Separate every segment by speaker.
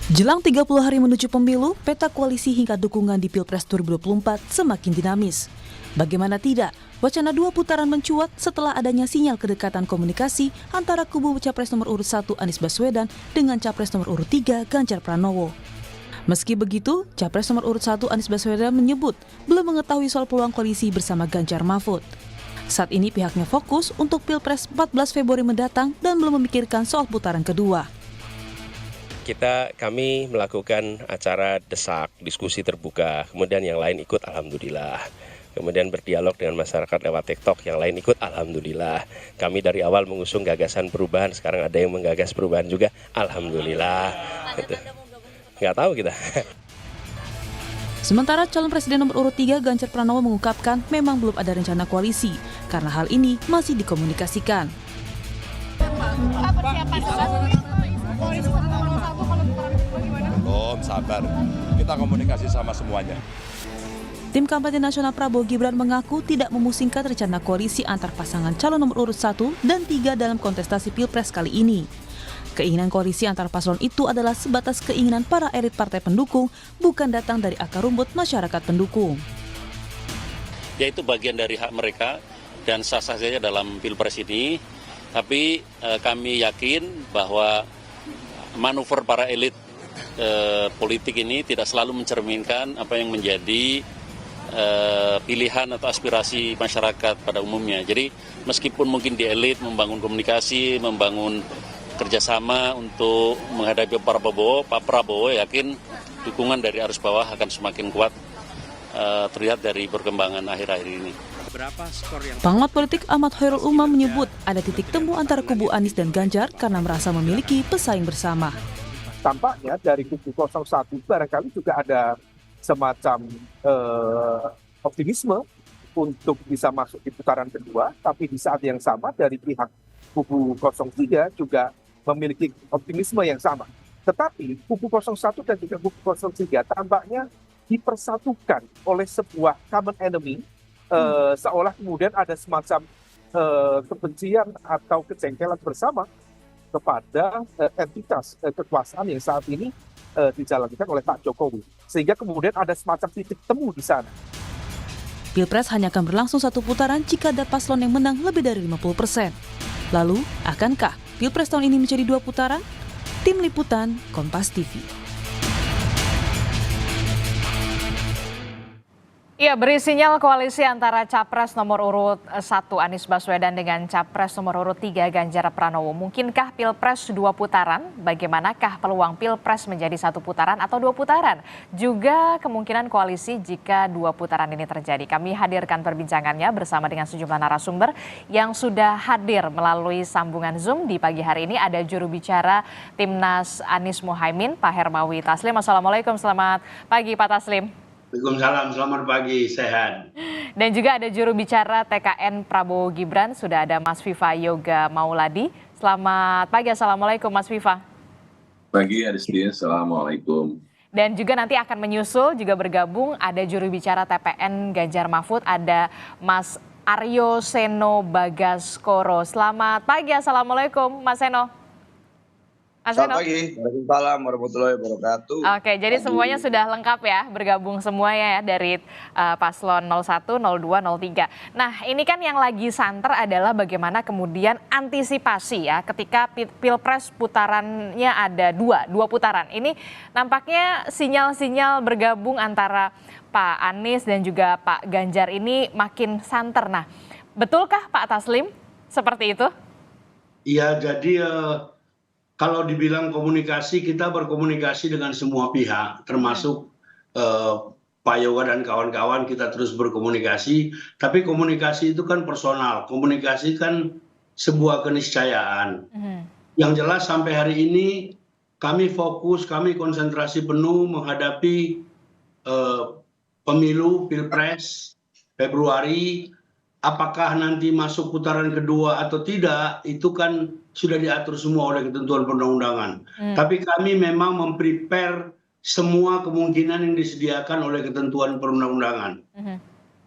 Speaker 1: Jelang 30 hari menuju pemilu, peta koalisi hingga dukungan di Pilpres 2024 semakin dinamis. Bagaimana tidak, wacana dua putaran mencuat setelah adanya sinyal kedekatan komunikasi antara kubu Capres nomor urut 1 Anies Baswedan dengan Capres nomor urut 3 Ganjar Pranowo. Meski begitu, Capres nomor urut 1 Anies Baswedan menyebut belum mengetahui soal peluang koalisi bersama Ganjar Mahfud. Saat ini pihaknya fokus untuk Pilpres 14 Februari mendatang dan belum memikirkan soal putaran kedua.
Speaker 2: Kami melakukan acara desak, diskusi terbuka, kemudian yang lain ikut alhamdulillah. Kemudian berdialog dengan masyarakat lewat TikTok, yang lain ikut alhamdulillah. Kami dari awal mengusung gagasan perubahan, sekarang ada yang menggagas perubahan juga, alhamdulillah. Gitu. Nggak tahu kita.
Speaker 1: Sementara calon presiden nomor urut 3 Ganjar Pranowo mengungkapkan memang belum ada rencana koalisi karena hal ini masih dikomunikasikan.
Speaker 3: Sabar, kita komunikasi sama semuanya.
Speaker 1: Tim kampanye nasional Prabowo Gibran mengaku tidak memusingkan rencana koalisi antar pasangan calon nomor urut 1 dan 3 dalam kontestasi Pilpres kali ini. Keinginan koalisi antar paslon itu adalah sebatas keinginan para elit partai pendukung, bukan datang dari akar rumput masyarakat pendukung.
Speaker 4: Yaitu bagian dari hak mereka dan sah-sah saja dalam Pilpres ini, tapi kami yakin bahwa manuver para elit politik ini tidak selalu mencerminkan apa yang menjadi pilihan atau aspirasi masyarakat pada umumnya. Jadi meskipun mungkin di elit membangun komunikasi, membangun kerjasama untuk menghadapi Pak Prabowo yakin dukungan dari arus bawah akan semakin kuat terlihat dari perkembangan akhir-akhir ini.
Speaker 1: Pengamat politik Ahmad Khairul Umam menyebut ada titik temu antara kubu Anies dan Ganjar karena merasa memiliki pesaing bersama.
Speaker 5: Tampaknya dari kubu 01 barangkali juga ada semacam optimisme untuk bisa masuk di putaran kedua, tapi di saat yang sama dari pihak kubu 03 juga memiliki optimisme yang sama. Tetapi kubu 01 dan juga kubu 03 tampaknya dipersatukan oleh sebuah common enemy, seolah kemudian ada semacam kebencian atau kejengkelan bersama kepada entitas kekuasaan yang saat ini dijalankan oleh Pak Jokowi. Sehingga kemudian ada semacam titik temu di sana.
Speaker 1: Pilpres hanya akan berlangsung satu putaran jika ada paslon yang menang lebih dari 50%. Lalu, akankah Pilpres tahun ini menjadi dua putaran? Tim Liputan, Kompas TV.
Speaker 6: Iya, beri sinyal koalisi antara Capres nomor urut 1 Anies Baswedan dengan Capres nomor urut 3 Ganjar Pranowo. Mungkinkah Pilpres dua putaran? Bagaimanakah peluang Pilpres menjadi satu putaran atau dua putaran? Juga kemungkinan koalisi jika dua putaran ini terjadi. Kami hadirkan perbincangannya bersama dengan sejumlah narasumber yang sudah hadir melalui sambungan Zoom di pagi hari ini. Ada juru bicara Timnas Anies Mohaimin, Pak Hermawi Taslim. Assalamualaikum, selamat pagi Pak Taslim.
Speaker 7: Waalaikumsalam, selamat pagi, sehat.
Speaker 6: Dan juga ada juru bicara TKN Prabowo Gibran, sudah ada Mas Viva Yoga Mauladi. Selamat pagi, Assalamualaikum Mas Viva.
Speaker 8: Pagi Adisti, Assalamualaikum.
Speaker 6: Dan juga nanti akan menyusul, juga bergabung, ada juru bicara TPN Ganjar Mahfud, ada Mas Aryo Seno Bagaskoro. Selamat pagi, Assalamualaikum Mas Seno.
Speaker 9: Selamat pagi, Waalaikumsalam warahmatullahi wabarakatuh.
Speaker 6: Oke, jadi semuanya sudah lengkap ya, bergabung semuanya ya dari paslon 01, 02, 03. Nah, ini kan yang lagi santer adalah bagaimana kemudian antisipasi ya ketika Pilpres putarannya ada dua putaran. Ini nampaknya sinyal-sinyal bergabung antara Pak Anies dan juga Pak Ganjar ini makin santer. Nah, betulkah Pak Taslim seperti itu?
Speaker 7: Iya, jadi kalau dibilang komunikasi, kita berkomunikasi dengan semua pihak, termasuk Pak Yoga dan kawan-kawan, kita terus berkomunikasi. Tapi komunikasi itu kan personal, komunikasi kan sebuah keniscayaan. Yang jelas sampai hari ini kami fokus, kami konsentrasi penuh menghadapi pemilu Pilpres Februari. Apakah nanti masuk putaran kedua atau tidak, itu kan sudah diatur semua oleh ketentuan perundang-undangan. Tapi kami memang memprepare semua kemungkinan yang disediakan oleh ketentuan perundang-undangan.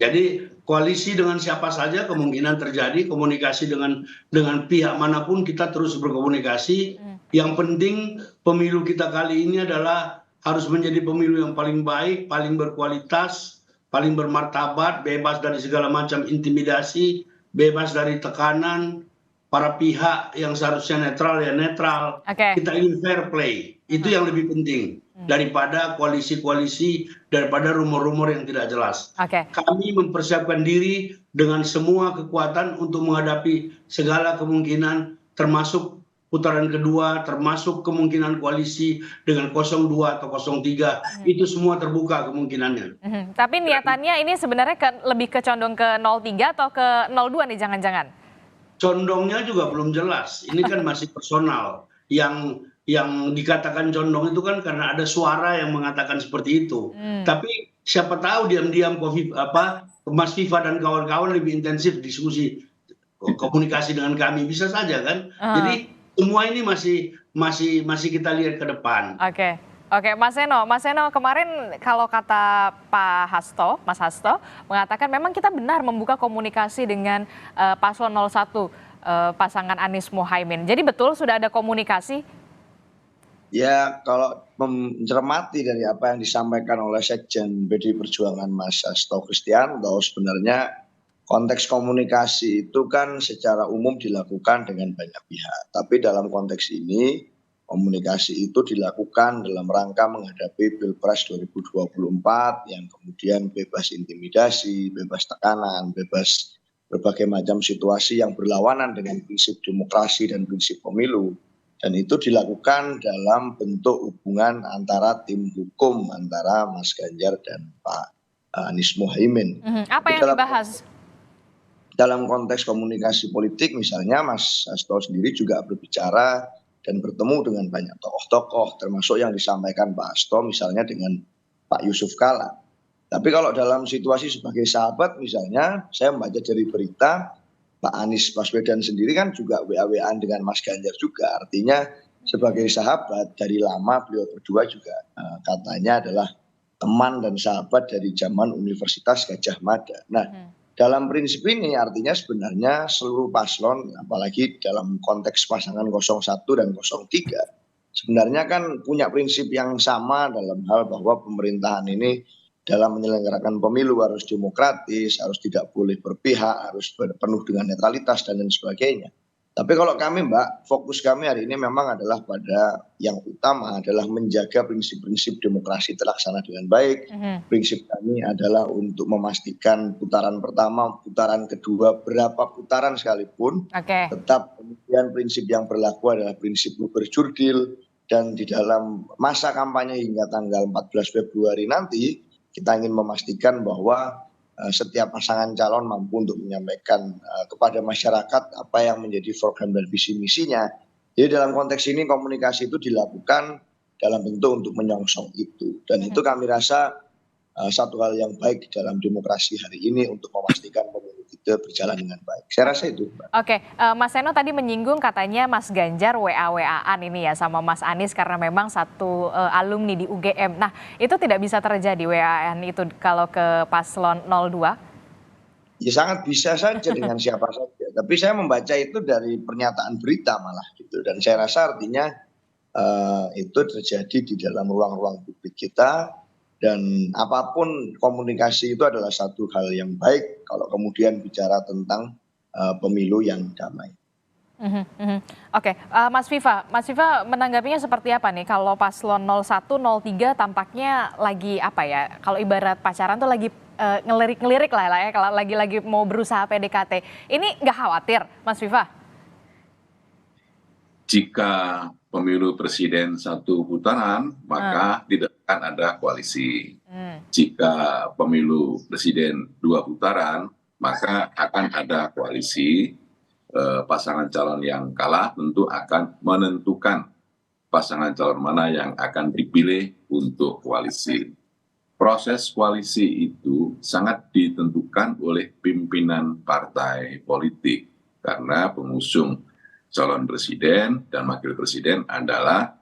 Speaker 7: Jadi koalisi dengan siapa saja kemungkinan terjadi, komunikasi dengan pihak manapun kita terus berkomunikasi. Yang penting pemilu kita kali ini adalah harus menjadi pemilu yang paling baik, paling berkualitas, paling bermartabat, bebas dari segala macam intimidasi, bebas dari tekanan, para pihak yang seharusnya netral ya netral. Kita ingin fair play, itu yang lebih penting daripada koalisi-koalisi, daripada rumor-rumor yang tidak jelas. Kami mempersiapkan diri dengan semua kekuatan untuk menghadapi segala kemungkinan, termasuk putaran kedua, termasuk kemungkinan koalisi dengan 02 atau 03, itu semua terbuka kemungkinannya.
Speaker 6: Tapi niatannya ini sebenarnya lebih condong ke 03 atau ke 02 nih jangan-jangan?
Speaker 7: Condongnya juga belum jelas, ini kan masih personal. Yang dikatakan condong itu kan karena ada suara yang mengatakan seperti itu. Tapi siapa tahu diam-diam Mas Viva dan kawan-kawan lebih intensif diskusi komunikasi dengan kami, bisa saja kan. Jadi semua ini masih kita lihat ke depan.
Speaker 6: Oke, Mas Seno kemarin kalau kata Mas Hasto mengatakan memang kita benar membuka komunikasi dengan paslon 01 pasangan Anies Muhaimin. Jadi betul sudah ada komunikasi?
Speaker 9: Ya, kalau mencermati dari apa yang disampaikan oleh Sekjen PDI Perjuangan Mas Hasto Kristianto, sebenarnya konteks komunikasi itu kan secara umum dilakukan dengan banyak pihak. Tapi dalam konteks ini komunikasi itu dilakukan dalam rangka menghadapi Pilpres 2024 yang kemudian bebas intimidasi, bebas tekanan, bebas berbagai macam situasi yang berlawanan dengan prinsip demokrasi dan prinsip pemilu. Dan itu dilakukan dalam bentuk hubungan antara tim hukum antara Mas Ganjar dan Pak Anies Muhaimin.
Speaker 6: Apa yang dibahas?
Speaker 9: Dalam konteks komunikasi politik misalnya Mas Hasto sendiri juga berbicara dan bertemu dengan banyak tokoh-tokoh, termasuk yang disampaikan Pak Hasto misalnya dengan Pak Yusuf Kalla. Tapi kalau dalam situasi sebagai sahabat misalnya, saya membaca dari berita Pak Anies Baswedan sendiri kan juga WA-WAan dengan Mas Ganjar juga. Artinya sebagai sahabat dari lama beliau berdua juga katanya adalah teman dan sahabat dari zaman Universitas Gadjah Mada. Nah, dalam prinsip ini artinya sebenarnya seluruh paslon, apalagi dalam konteks pasangan 01 dan 03, sebenarnya kan punya prinsip yang sama dalam hal bahwa pemerintahan ini dalam menyelenggarakan pemilu harus demokratis, harus tidak boleh berpihak, harus penuh dengan netralitas dan lain sebagainya. Tapi kalau kami Mbak, fokus kami hari ini memang adalah pada yang utama adalah menjaga prinsip-prinsip demokrasi terlaksana dengan baik. Prinsip kami adalah untuk memastikan putaran pertama, putaran kedua, berapa putaran sekalipun, tetap kemudian prinsip yang berlaku adalah prinsip berjurdil, dan di dalam masa kampanye hingga tanggal 14 Februari nanti, kita ingin memastikan bahwa setiap pasangan calon mampu untuk menyampaikan kepada masyarakat apa yang menjadi program dan visi misinya. Jadi dalam konteks ini komunikasi itu dilakukan dalam bentuk untuk menyongsong itu. Dan itu kami rasa satu hal yang baik dalam demokrasi hari ini untuk memastikan pemilu kita berjalan dengan baik. Saya rasa itu, Mbak.
Speaker 6: Mas Seno tadi menyinggung katanya Mas Ganjar WA-WA-an ini ya sama Mas Anies karena memang satu alumni di UGM. Nah, itu tidak bisa terjadi WA-an itu kalau ke paslon 02?
Speaker 9: Ya sangat bisa saja dengan siapa saja. Tapi saya membaca itu dari pernyataan berita malah gitu. Dan saya rasa artinya itu terjadi di dalam ruang-ruang publik kita. Dan apapun komunikasi itu adalah satu hal yang baik kalau kemudian bicara tentang pemilu yang damai.
Speaker 6: Mas Viva menanggapinya seperti apa nih kalau paslon 01, 03 tampaknya lagi apa ya? Kalau ibarat pacaran tuh lagi ngelirik-ngelirik lah ya, kalau lagi mau berusaha PDKT. Ini nggak khawatir, Mas Viva?
Speaker 8: Jika pemilu presiden satu putaran, maka tidak akan ada koalisi. Jika pemilu presiden 2 putaran, maka akan ada koalisi. Pasangan calon yang kalah tentu akan menentukan pasangan calon mana yang akan dipilih untuk koalisi. Proses koalisi itu sangat ditentukan oleh pimpinan partai politik, karena pengusung calon presiden dan wakil presiden adalah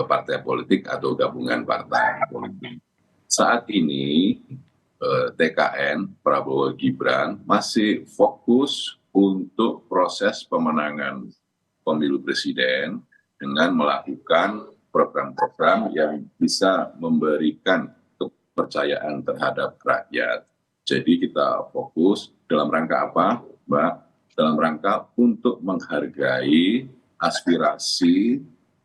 Speaker 8: partai politik atau gabungan partai politik. Saat ini TKN Prabowo Gibran masih fokus untuk proses pemenangan pemilu presiden dengan melakukan program-program yang bisa memberikan kepercayaan terhadap rakyat. Jadi kita fokus dalam rangka apa, Mbak? Dalam rangka untuk menghargai aspirasi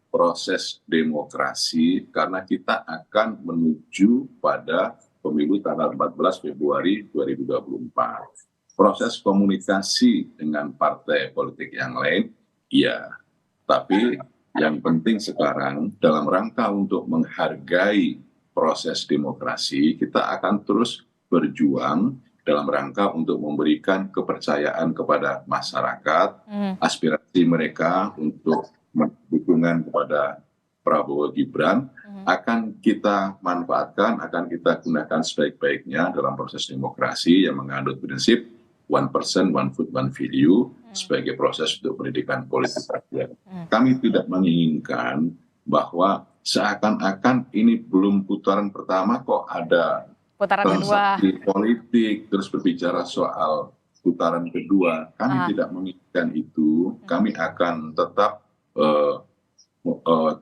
Speaker 8: proses demokrasi, karena kita akan menuju pada pemilu tanggal 14 Februari 2024. Proses komunikasi dengan partai politik yang lain, iya. Tapi yang penting sekarang dalam rangka untuk menghargai proses demokrasi, kita akan terus berjuang dalam rangka untuk memberikan kepercayaan kepada masyarakat, aspirasi mereka untuk dukungan kepada Prabowo Gibran akan kita manfaatkan, akan kita gunakan sebaik-baiknya dalam proses demokrasi yang mengandung prinsip one person, one vote, one video sebagai proses untuk pendidikan politik rakyat. Kami tidak menginginkan bahwa seakan-akan ini belum putaran pertama kok ada
Speaker 6: Putaran kedua.
Speaker 8: transaksi politik, terus berbicara soal putaran kedua. Kami tidak menginginkan itu. Kami akan tetap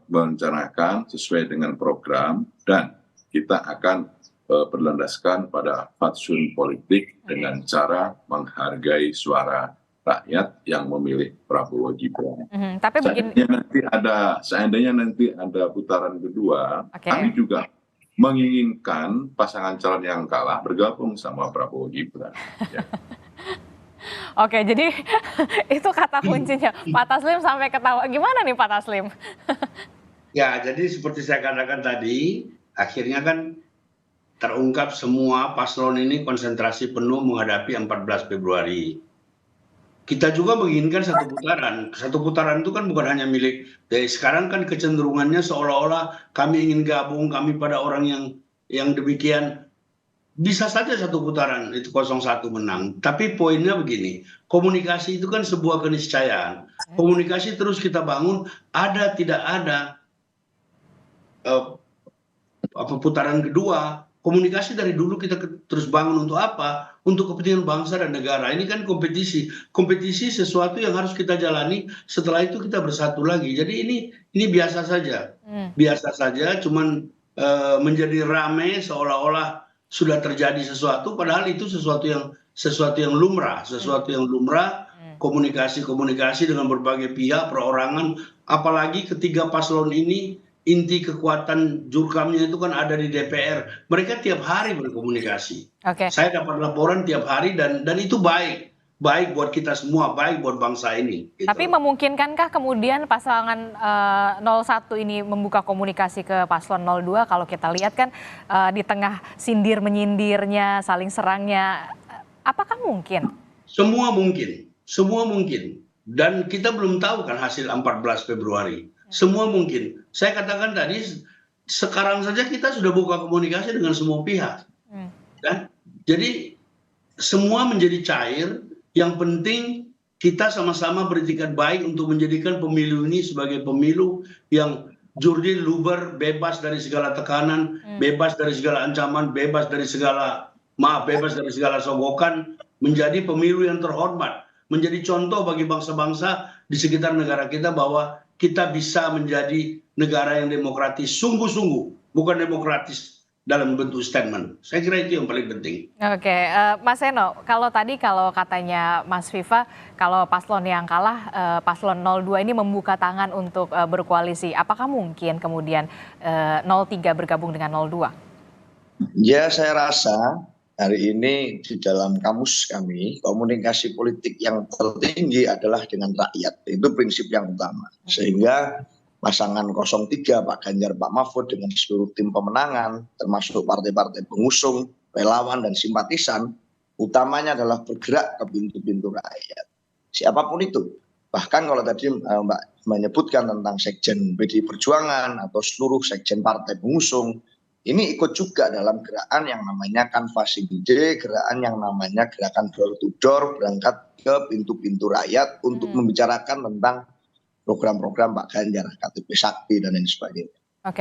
Speaker 8: merencanakan sesuai dengan program, dan kita akan berlandaskan pada fatsun politik dengan cara menghargai suara rakyat yang memilih Prabowo Gibran.
Speaker 6: Tapi begini,
Speaker 8: Seandainya nanti ada putaran kedua, kami juga menginginkan pasangan calon yang kalah bergabung sama Prabowo Gibran. Ya.
Speaker 6: Oke, jadi itu kata kuncinya. Pak Taslim sampai ketawa. Gimana nih Pak Taslim?
Speaker 7: Ya, jadi seperti saya katakan tadi, akhirnya kan terungkap semua paslon ini konsentrasi penuh menghadapi 14 Februari. Kita juga menginginkan satu putaran. Satu putaran itu kan bukan hanya milik. Dari sekarang kan kecenderungannya seolah-olah kami ingin gabung, kami pada orang yang demikian. Bisa saja satu putaran itu 01 menang. Tapi poinnya begini, komunikasi itu kan sebuah keniscayaan. Komunikasi terus kita bangun, ada tidak ada putaran kedua. Komunikasi dari dulu kita terus bangun untuk apa? Untuk kepentingan bangsa dan negara. Ini kan kompetisi. Kompetisi sesuatu yang harus kita jalani, setelah itu kita bersatu lagi. Jadi ini biasa saja. Biasa saja, cuman menjadi rame seolah-olah sudah terjadi sesuatu, padahal itu sesuatu yang lumrah, komunikasi dengan berbagai pihak, perorangan, apalagi ketiga paslon ini inti kekuatan jurkamnya itu kan ada di DPR. Mereka tiap hari berkomunikasi. Saya dapat laporan tiap hari dan itu baik buat kita semua, baik buat bangsa ini. Gitu.
Speaker 6: Tapi memungkinkankah kemudian pasangan 01 ini membuka komunikasi ke paslon 02? Kalau kita lihat kan di tengah sindir menyindirnya, saling serangnya, apakah mungkin? Semua
Speaker 7: mungkin. Dan kita belum tahu kan hasil 14 Februari. Semua mungkin. Saya katakan tadi, sekarang saja kita sudah buka komunikasi dengan semua pihak. Kan? Jadi semua menjadi cair. Yang penting kita sama-sama beritikat baik untuk menjadikan pemilu ini sebagai pemilu yang jurdil, luber, bebas dari segala tekanan, bebas dari segala ancaman, bebas dari segala sogokan, menjadi pemilu yang terhormat, menjadi contoh bagi bangsa-bangsa di sekitar negara kita bahwa kita bisa menjadi negara yang demokratis sungguh-sungguh, bukan demokratis dalam bentuk statement. Saya kira itu yang paling penting.
Speaker 6: Oke, Mas Eno, kalau katanya Mas Viva, kalau paslon yang kalah, paslon 02 ini membuka tangan untuk berkoalisi. Apakah mungkin kemudian 03 bergabung dengan 02?
Speaker 9: Ya, saya rasa hari ini di dalam kamus kami, komunikasi politik yang tertinggi adalah dengan rakyat. Itu prinsip yang utama. Sehingga pasangan 03 Pak Ganjar, Pak Mahfud dengan seluruh tim pemenangan, termasuk partai-partai pengusung, relawan dan simpatisan, utamanya adalah bergerak ke pintu-pintu rakyat. Siapapun itu. Bahkan kalau tadi Mbak menyebutkan tentang sekjen PDI Perjuangan atau seluruh sekjen partai pengusung, ini ikut juga dalam gerakan yang namanya canvassing day, gerakan yang namanya gerakan door to door, berangkat ke pintu-pintu rakyat untuk membicarakan tentang program-program Pak Ganjar, KTP Sakti dan lain sebagainya.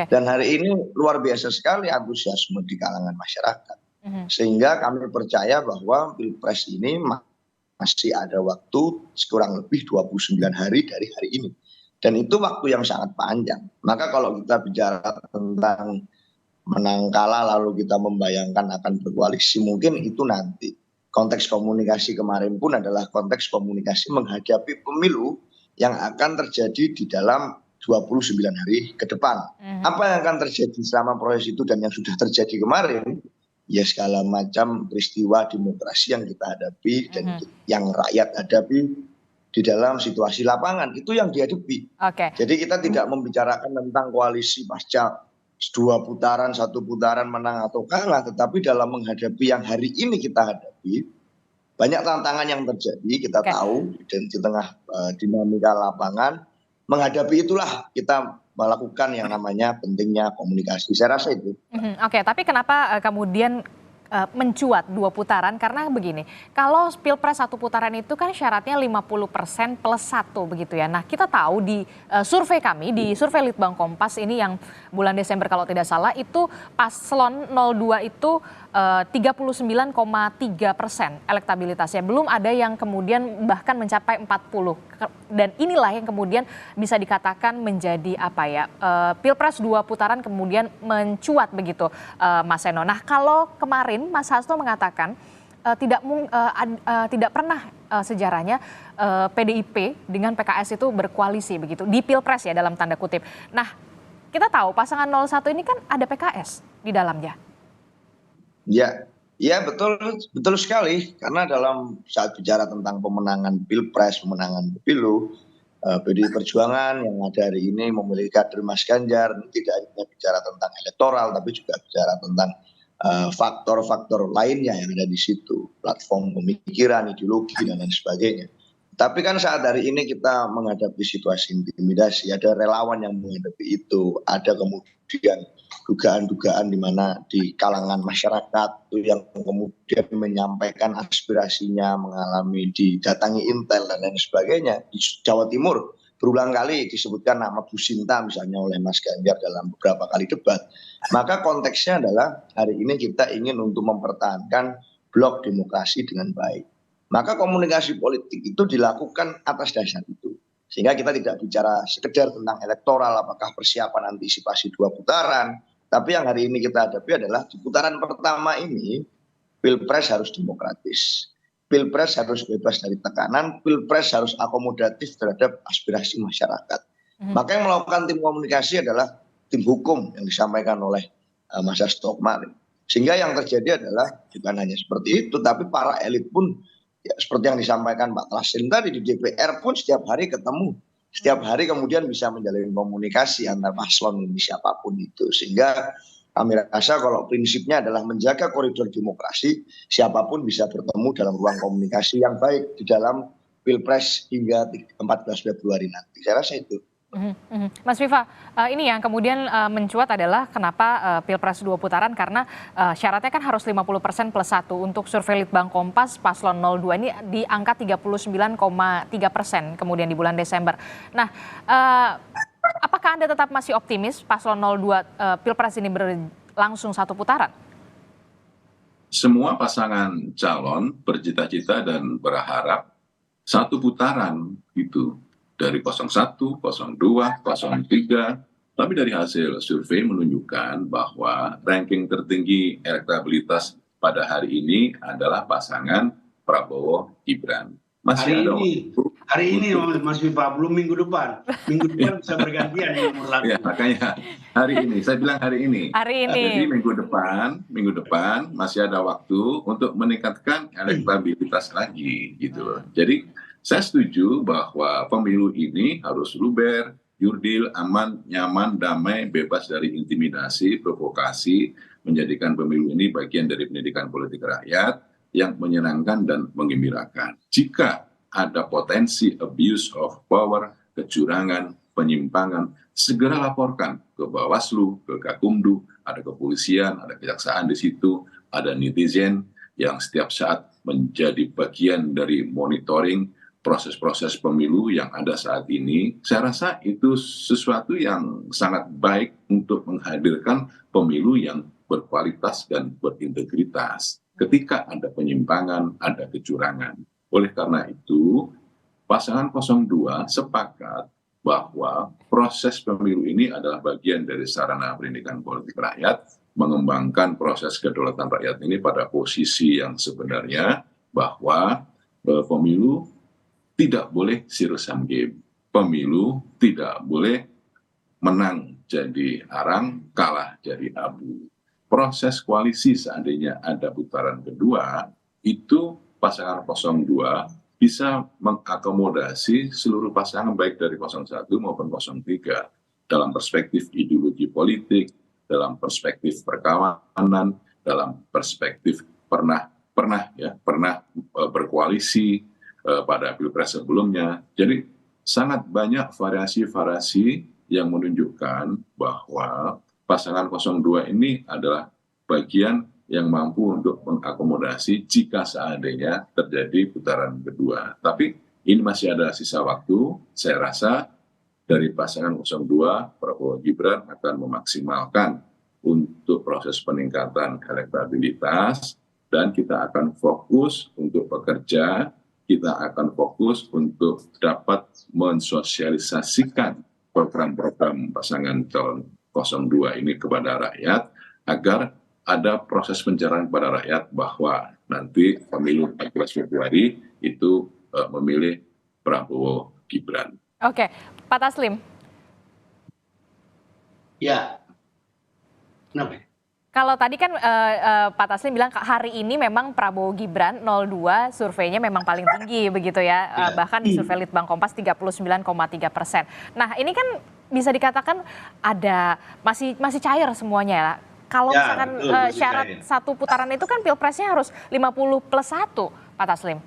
Speaker 9: Dan hari ini luar biasa sekali antusiasme di kalangan masyarakat. Sehingga kami percaya bahwa Pilpres ini masih ada waktu kurang lebih 29 hari dari hari ini. Dan itu waktu yang sangat panjang. Maka kalau kita bicara tentang menang kalah lalu kita membayangkan akan berkoalisi, mungkin itu nanti. Konteks komunikasi kemarin pun adalah konteks komunikasi menghadapi pemilu yang akan terjadi di dalam 29 hari ke depan. Apa yang akan terjadi selama proses itu dan yang sudah terjadi kemarin, ya segala macam peristiwa demokrasi yang kita hadapi dan yang rakyat hadapi di dalam situasi lapangan, itu yang dihadapi. Jadi kita tidak membicarakan tentang koalisi pasca 2 putaran, 1 putaran menang atau kalah, tetapi dalam menghadapi yang hari ini kita hadapi, banyak tantangan yang terjadi, kita tahu di tengah dinamika lapangan. Menghadapi itulah kita melakukan yang namanya pentingnya komunikasi. Saya rasa itu.
Speaker 6: Tapi kenapa kemudian mencuat 2 putaran? Karena begini, kalau pilpres 1 putaran itu kan syaratnya 50% plus 1 begitu ya. Nah, kita tahu di survei kami, di survei Litbang Kompas ini yang bulan Desember kalau tidak salah, itu paslon 02 itu 39,3% elektabilitasnya. Belum ada yang kemudian bahkan mencapai 40. Dan inilah yang kemudian bisa dikatakan menjadi pilpres 2 putaran kemudian mencuat begitu, Mas Seno. Nah, kalau kemarin Mas Hasto mengatakan tidak pernah sejarahnya PDIP dengan PKS itu berkoalisi begitu di pilpres ya, dalam tanda kutip. Nah, kita tahu pasangan 01 ini kan ada PKS di dalamnya.
Speaker 9: Ya betul sekali, karena dalam saat bicara tentang pemenangan pilpres, pemenangan pemilu, PDI Perjuangan yang ada hari ini memiliki kader Mas Ganjar, tidak hanya bicara tentang elektoral, tapi juga bicara tentang faktor-faktor lainnya yang ada di situ, platform pemikiran, ideologi, dan lain sebagainya. Tapi kan saat hari ini kita menghadapi situasi intimidasi, ada relawan yang menghadapi itu, ada kemudian dugaan-dugaan di mana di kalangan masyarakat itu yang kemudian menyampaikan aspirasinya, mengalami didatangi intel dan lain sebagainya. Di Jawa Timur berulang kali disebutkan nama Bu Sinta misalnya oleh Mas Ganjar dalam beberapa kali debat. Maka konteksnya adalah hari ini kita ingin untuk mempertahankan blok demokrasi dengan baik. Maka komunikasi politik itu dilakukan atas dasar itu. Sehingga kita tidak bicara sekedar tentang elektoral, apakah persiapan antisipasi 2 putaran. Tapi yang hari ini kita hadapi adalah di putaran pertama ini, pilpres harus demokratis. Pilpres harus bebas dari tekanan, pilpres harus akomodatif terhadap aspirasi masyarakat. Maka yang melakukan tim komunikasi adalah tim hukum yang disampaikan oleh Mas Hasto kemarin. Sehingga yang terjadi adalah bukan hanya seperti itu, tapi para elit pun ya, seperti yang disampaikan Pak Taslim tadi, di DPR pun setiap hari ketemu. Setiap hari kemudian bisa menjalin komunikasi antar paslon ini siapapun itu. Sehingga kami rasa kalau prinsipnya adalah menjaga koridor demokrasi, siapapun bisa bertemu dalam ruang komunikasi yang baik di dalam Pilpres hingga 14 Februari nanti. Saya rasa itu.
Speaker 6: Mas Viva, ini yang kemudian mencuat adalah kenapa Pilpres 2 putaran, karena syaratnya kan harus 50% plus 1. Untuk survei Litbang Kompas paslon 02 ini di angka 39,3% kemudian di bulan Desember. Nah, apakah Anda tetap masih optimis paslon 02 Pilpres ini berlangsung 1 putaran?
Speaker 8: Semua pasangan calon bercita-cita dan berharap 1 putaran gitu. Dari 01, 02, 03, tapi dari hasil survei menunjukkan bahwa ranking tertinggi elektabilitas pada hari ini adalah pasangan Prabowo Gibran.
Speaker 7: Hari ini Mas Viva, belum minggu depan. Minggu depan bisa bergantian nomor lagu.
Speaker 8: Ya, makanya hari ini, saya bilang hari ini. Jadi minggu depan masih ada waktu untuk meningkatkan elektabilitas lagi gitu loh. Jadi saya setuju bahwa pemilu ini harus luber, jurdil, aman, nyaman, damai, bebas dari intimidasi, provokasi, menjadikan pemilu ini bagian dari pendidikan politik rakyat yang menyenangkan dan menggembirakan. Jika ada potensi abuse of power, kecurangan, penyimpangan, segera laporkan ke Bawaslu, ke Gakumdu, ada kepolisian, ada kejaksaan di situ, ada netizen yang setiap saat menjadi bagian dari monitoring proses-proses pemilu yang ada saat ini. Saya rasa itu sesuatu yang sangat baik untuk menghadirkan pemilu yang berkualitas dan berintegritas. Ketika ada penyimpangan, ada kecurangan. Oleh karena itu, pasangan 02 sepakat bahwa proses pemilu ini adalah bagian dari sarana pendidikan politik rakyat, mengembangkan proses kedaulatan rakyat ini pada posisi yang sebenarnya bahwa pemilu tidak boleh zero sum game. Pemilu tidak boleh menang jadi arang, kalah jadi abu. Proses koalisi seandainya ada putaran kedua, itu pasangan 02 bisa mengakomodasi seluruh pasangan baik dari 01 maupun 03 dalam perspektif ideologi politik, dalam perspektif perkawanan, dalam perspektif pernah berkoalisi pada pilpres sebelumnya. Jadi sangat banyak variasi-variasi yang menunjukkan bahwa pasangan 02 ini adalah bagian yang mampu untuk mengakomodasi jika seandainya terjadi putaran kedua. Tapi ini masih ada sisa waktu. Saya rasa dari pasangan 02, Prabowo Gibran akan memaksimalkan untuk proses peningkatan elektabilitas, dan kita akan fokus untuk bekerja, kita akan fokus untuk dapat mensosialisasikan program-program pasangan calon 02 ini kepada rakyat, agar ada proses pencerahan kepada rakyat bahwa nanti pemilu 14 Februari itu memilih Prabowo Gibran.
Speaker 6: Oke, Pak Taslim.
Speaker 7: Ya, kenapa?
Speaker 6: Kalau tadi kan Pak Taslim bilang hari ini memang Prabowo Gibran 02 surveinya memang paling tinggi begitu ya, bahkan di survei Litbang Kompas 39,3%. Nah ini kan bisa dikatakan ada masih cair semuanya ya. Kalau misalkan syarat satu putaran itu kan pilpresnya harus 50+1, Pak Taslim.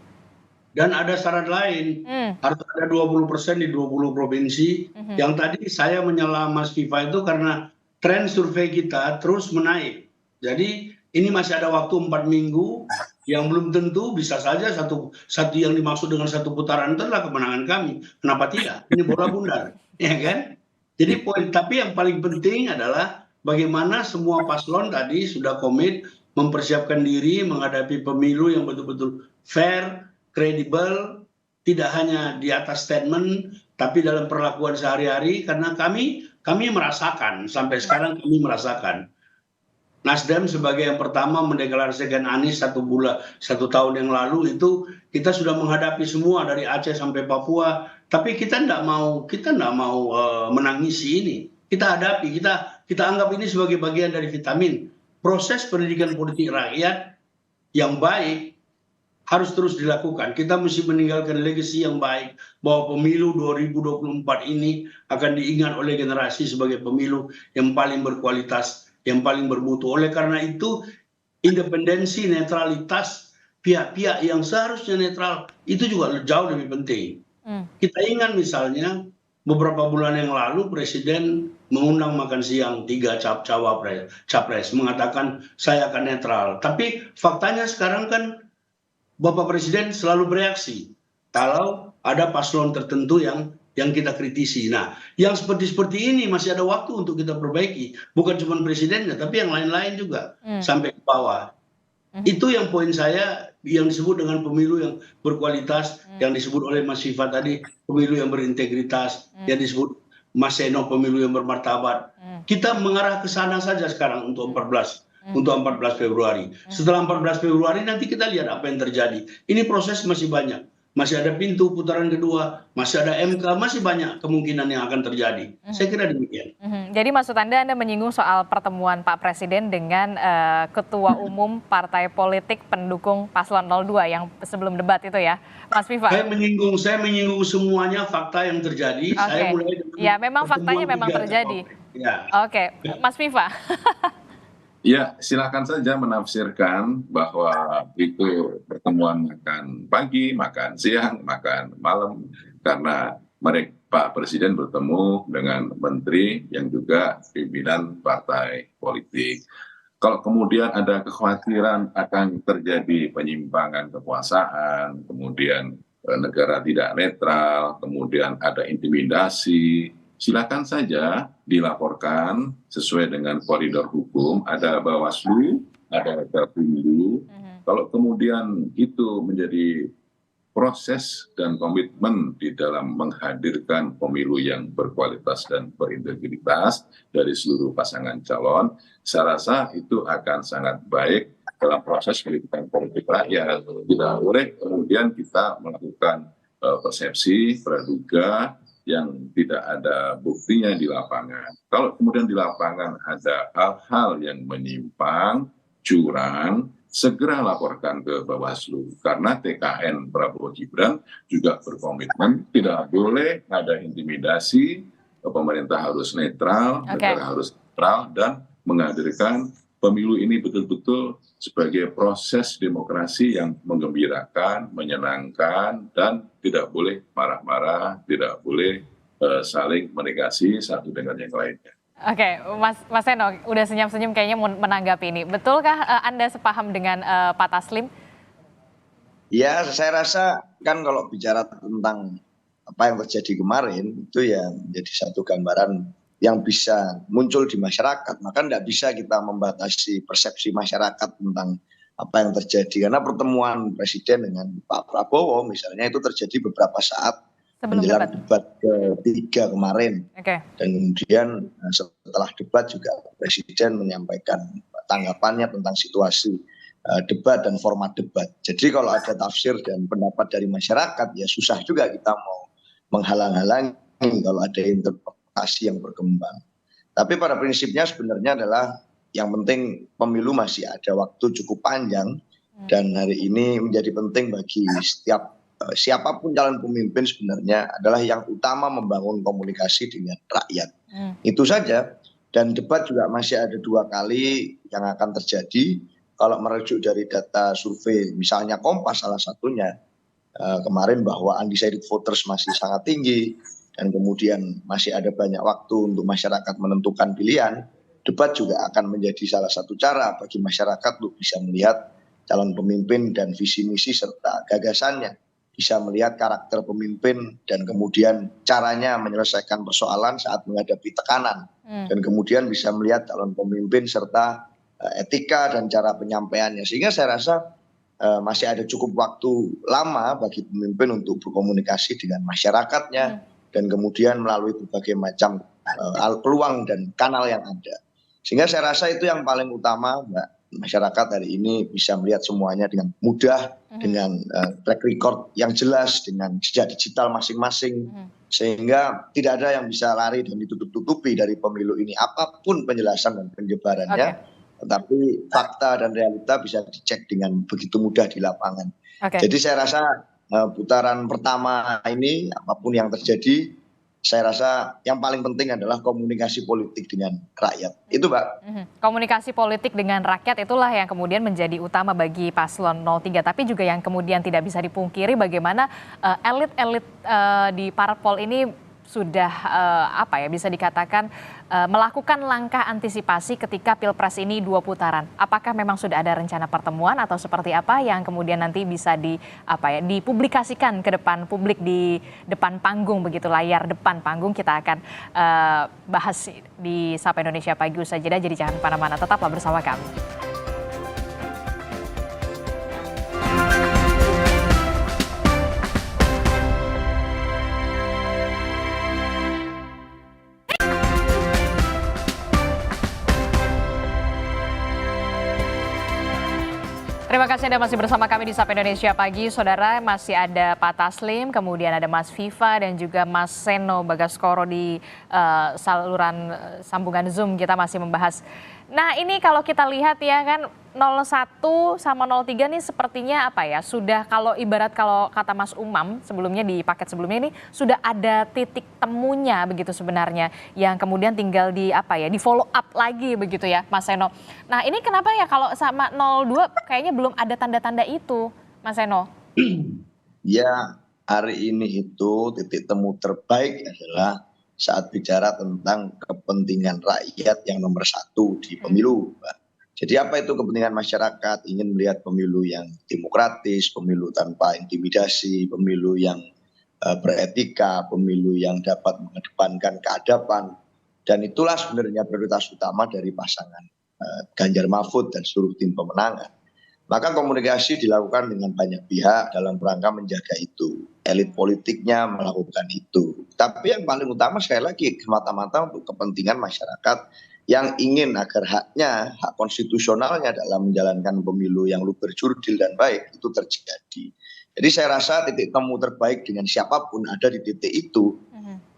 Speaker 7: Dan ada syarat lain, harus ada 20% di 20 provinsi. Yang tadi saya menyela Mas Viva itu karena tren survei kita terus menaik. Jadi ini masih ada waktu 4 minggu yang belum tentu bisa saja satu yang dimaksud dengan satu putaran itu adalah kemenangan kami. Kenapa tidak? Ini bola bundar, ya kan? Jadi tapi yang paling penting adalah bagaimana semua paslon tadi sudah komit mempersiapkan diri menghadapi pemilu yang betul-betul fair, kredibel, tidak hanya di atas statement, tapi dalam perlakuan sehari-hari, karena kami merasakan, sampai sekarang kami merasakan. Nasdem sebagai yang pertama mendeklarasikan Anies 1 tahun yang lalu itu kita sudah menghadapi semua dari Aceh sampai Papua, tapi kita tidak mau menangisi ini. Kita hadapi, kita anggap ini sebagai bagian dari vitamin. Proses pendidikan politik rakyat yang baik harus terus dilakukan. Kita mesti meninggalkan legacy yang baik bahwa pemilu 2024 ini akan diingat oleh generasi sebagai pemilu yang paling berkualitas, yang paling bermutu. Oleh karena itu, independensi, netralitas pihak-pihak yang seharusnya netral itu juga jauh lebih penting. Kita ingat misalnya beberapa bulan yang lalu Presiden mengundang makan siang 3 capres, mengatakan saya akan netral. Tapi faktanya sekarang kan Bapak Presiden selalu bereaksi kalau ada paslon tertentu yang kita kritisi. Nah, yang seperti ini masih ada waktu untuk kita perbaiki. Bukan cuma presidennya, tapi yang lain-lain juga sampai ke bawah. Itu yang poin saya yang disebut dengan pemilu yang berkualitas, yang disebut oleh Mas Viva tadi, pemilu yang berintegritas, yang disebut Mas Seno pemilu yang bermartabat. Kita mengarah ke sana saja sekarang untuk 14 Februari. Setelah 14 Februari nanti kita lihat apa yang terjadi. Ini proses masih banyak. Masih ada pintu putaran kedua, masih ada MK, masih banyak kemungkinan yang akan terjadi. Saya kira demikian.
Speaker 6: Jadi maksud Anda menyinggung soal pertemuan Pak Presiden dengan Ketua Umum Partai Politik pendukung Paslon 02 yang sebelum debat itu ya, Mas Viva?
Speaker 7: Saya menyinggung semuanya fakta yang terjadi. Saya mulai dengan
Speaker 6: ya, memang faktanya memang terjadi.
Speaker 7: Ya.
Speaker 6: Oke, Mas Viva.
Speaker 8: Ya, silakan saja menafsirkan bahwa itu pertemuan makan pagi, makan siang, makan malam, karena Pak Presiden bertemu dengan menteri yang juga pimpinan partai politik. Kalau kemudian ada kekhawatiran akan terjadi penyimpangan kekuasaan, kemudian negara tidak netral, kemudian ada intimidasi, silakan saja dilaporkan sesuai dengan koridor hukum. Ada Bawaslu, ada Pemilu. Kalau kemudian itu menjadi proses dan komitmen di dalam menghadirkan pemilu yang berkualitas dan berintegritas dari seluruh pasangan calon, saya rasa itu akan sangat baik dalam proses pendidikan politik rakyat. Tidak boleh kemudian kita melakukan persepsi, praduga yang tidak ada buktinya di lapangan. Kalau kemudian di lapangan ada hal-hal yang menyimpang, curang, segera laporkan ke Bawaslu. Karena TKN Prabowo Gibran juga berkomitmen tidak boleh ada intimidasi, pemerintah harus netral, negara harus netral, dan menghadirkan pemilu ini betul-betul sebagai proses demokrasi yang menggembirakan, menyenangkan, dan tidak boleh marah-marah, tidak boleh saling menegasi satu dengan yang lainnya.
Speaker 6: Oke, Mas Seno, udah senyum-senyum kayaknya menanggapi ini. Betulkah Anda sepaham dengan Pak Taslim?
Speaker 9: Ya, saya rasa kan kalau bicara tentang apa yang terjadi kemarin, itu ya menjadi satu gambaran yang bisa muncul di masyarakat. Maka tidak bisa kita membatasi persepsi masyarakat tentang apa yang terjadi. Karena pertemuan Presiden dengan Pak Prabowo misalnya itu terjadi beberapa saat menjelang debat ketiga kemarin. Dan kemudian setelah debat juga Presiden menyampaikan tanggapannya tentang situasi debat dan format debat. Jadi kalau ada tafsir dan pendapat dari masyarakat ya susah juga kita mau menghalang-halangi kalau ada interpretasi yang berkembang. Tapi pada prinsipnya sebenarnya adalah yang penting pemilu masih ada waktu cukup panjang dan hari ini menjadi penting bagi setiap siapapun calon pemimpin sebenarnya adalah yang utama membangun komunikasi dengan rakyat. Itu saja. Dan debat juga masih ada 2 kali yang akan terjadi. Kalau merujuk dari data survei misalnya Kompas salah satunya kemarin bahwa undecided voters masih sangat tinggi dan kemudian masih ada banyak waktu untuk masyarakat menentukan pilihan. Debat juga akan menjadi salah satu cara bagi masyarakat untuk bisa melihat calon pemimpin dan visi misi serta gagasannya. Bisa melihat karakter pemimpin dan kemudian caranya menyelesaikan persoalan saat menghadapi tekanan. Dan kemudian bisa melihat calon pemimpin serta etika dan cara penyampaiannya. Sehingga saya rasa masih ada cukup waktu lama bagi pemimpin untuk berkomunikasi dengan masyarakatnya. Dan kemudian melalui berbagai macam peluang dan kanal yang ada. Sehingga saya rasa itu yang paling utama, Mbak. Masyarakat hari ini bisa melihat semuanya dengan mudah, dengan track record yang jelas, dengan jejak digital masing-masing, sehingga tidak ada yang bisa lari dan ditutup-tutupi dari pemilu ini, apapun penjelasan dan penyebarannya, tetapi fakta dan realita bisa dicek dengan begitu mudah di lapangan. Jadi saya rasa putaran pertama ini, apapun yang terjadi, saya rasa yang paling penting adalah komunikasi politik dengan rakyat. Itu, Mbak.
Speaker 6: Komunikasi politik dengan rakyat itulah yang kemudian menjadi utama bagi paslon 03. Tapi juga yang kemudian tidak bisa dipungkiri bagaimana elit-elit di parpol ini sudah bisa dikatakan melakukan langkah antisipasi ketika Pilpres ini 2 putaran. Apakah memang sudah ada rencana pertemuan atau seperti apa yang kemudian nanti bisa dipublikasikan ke depan publik di depan panggung, begitu, layar depan panggung. Kita akan bahas di Sapa Indonesia Pagi usai jeda, jadi jangan kemana-mana, tetaplah bersama kami. Terima kasih Anda masih bersama kami di Sapa Indonesia Pagi. Saudara, masih ada Pak Taslim, kemudian ada Mas Viva dan juga Mas Seno Bagaskoro di saluran sambungan Zoom. Kita masih membahas. Nah, ini kalau kita lihat ya kan 01 sama 03 nih sepertinya sudah, kalau kata Mas Umam sebelumnya di paket sebelumnya ini sudah ada titik temunya begitu sebenarnya yang kemudian tinggal di follow up lagi begitu ya Mas Seno. Nah, ini kenapa ya kalau sama 02 kayaknya belum ada tanda-tanda itu, Mas Seno?
Speaker 9: Ya, hari ini itu titik temu terbaik adalah saat bicara tentang kepentingan rakyat yang nomor 1 di pemilu, Mbak. Jadi apa itu kepentingan masyarakat? Ingin melihat pemilu yang demokratis, pemilu tanpa intimidasi, pemilu yang beretika, pemilu yang dapat mengedepankan keadaban. Dan itulah sebenarnya prioritas utama dari pasangan Ganjar Mahfud dan seluruh tim pemenangan. Maka komunikasi dilakukan dengan banyak pihak dalam rangka menjaga itu. Elit politiknya melakukan itu. Tapi yang paling utama sekali lagi semata-mata untuk kepentingan masyarakat yang ingin agar haknya, hak konstitusionalnya dalam menjalankan pemilu yang luber, jurdil dan baik itu terjadi. Jadi saya rasa titik temu terbaik dengan siapapun ada di titik itu.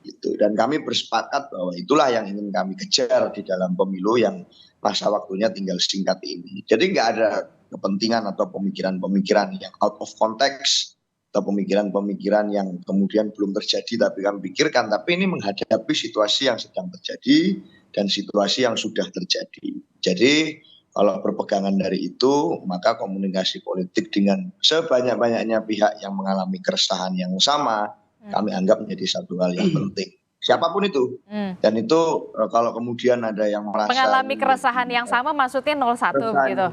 Speaker 9: Gitu. Dan kami bersepakat bahwa itulah yang ingin kami kejar di dalam pemilu yang masa waktunya tinggal singkat ini. Jadi nggak ada kepentingan atau pemikiran-pemikiran yang out of context atau pemikiran-pemikiran yang kemudian belum terjadi tapi kami pikirkan. Tapi ini menghadapi situasi yang sedang terjadi dan situasi yang sudah terjadi. Jadi kalau berpegangan dari itu, maka komunikasi politik dengan sebanyak-banyaknya pihak yang mengalami keresahan yang sama, kami anggap menjadi satu hal yang penting. Siapapun itu. Dan itu kalau kemudian ada yang merasa
Speaker 6: mengalami keresahan yang sama, maksudnya 01 begitu.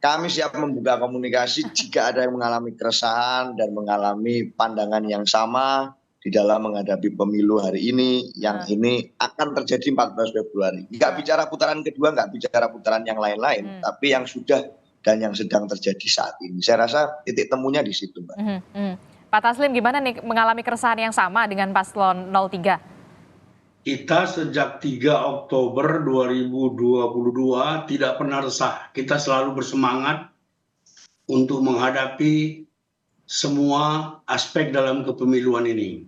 Speaker 9: Kami siap membuka komunikasi jika ada yang mengalami keresahan dan mengalami pandangan yang sama di dalam menghadapi pemilu hari ini, yang ini akan terjadi 14 Februari. Nggak bicara putaran kedua, nggak bicara putaran yang lain-lain, tapi yang sudah dan yang sedang terjadi saat ini. Saya rasa titik temunya di situ, Mbak.
Speaker 6: Pak Taslim, gimana nih mengalami keresahan yang sama dengan Paslon 03?
Speaker 10: Kita sejak 3 Oktober 2022 tidak pernah resah. Kita selalu bersemangat untuk menghadapi semua aspek dalam kepemiluan ini.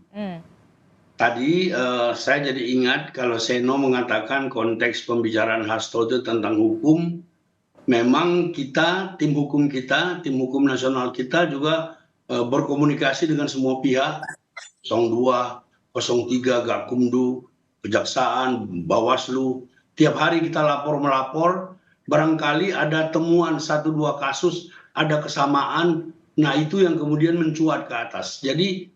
Speaker 10: Tadi saya jadi ingat kalau Seno mengatakan konteks pembicaraan Hasto itu tentang hukum. Memang kita, tim hukum nasional kita juga berkomunikasi dengan semua pihak, 02, 03, Gakumdu, Kejaksaan, Bawaslu. Tiap hari kita lapor-melapor, barangkali ada temuan 1-2 kasus, ada kesamaan. Nah itu yang kemudian mencuat ke atas. Jadi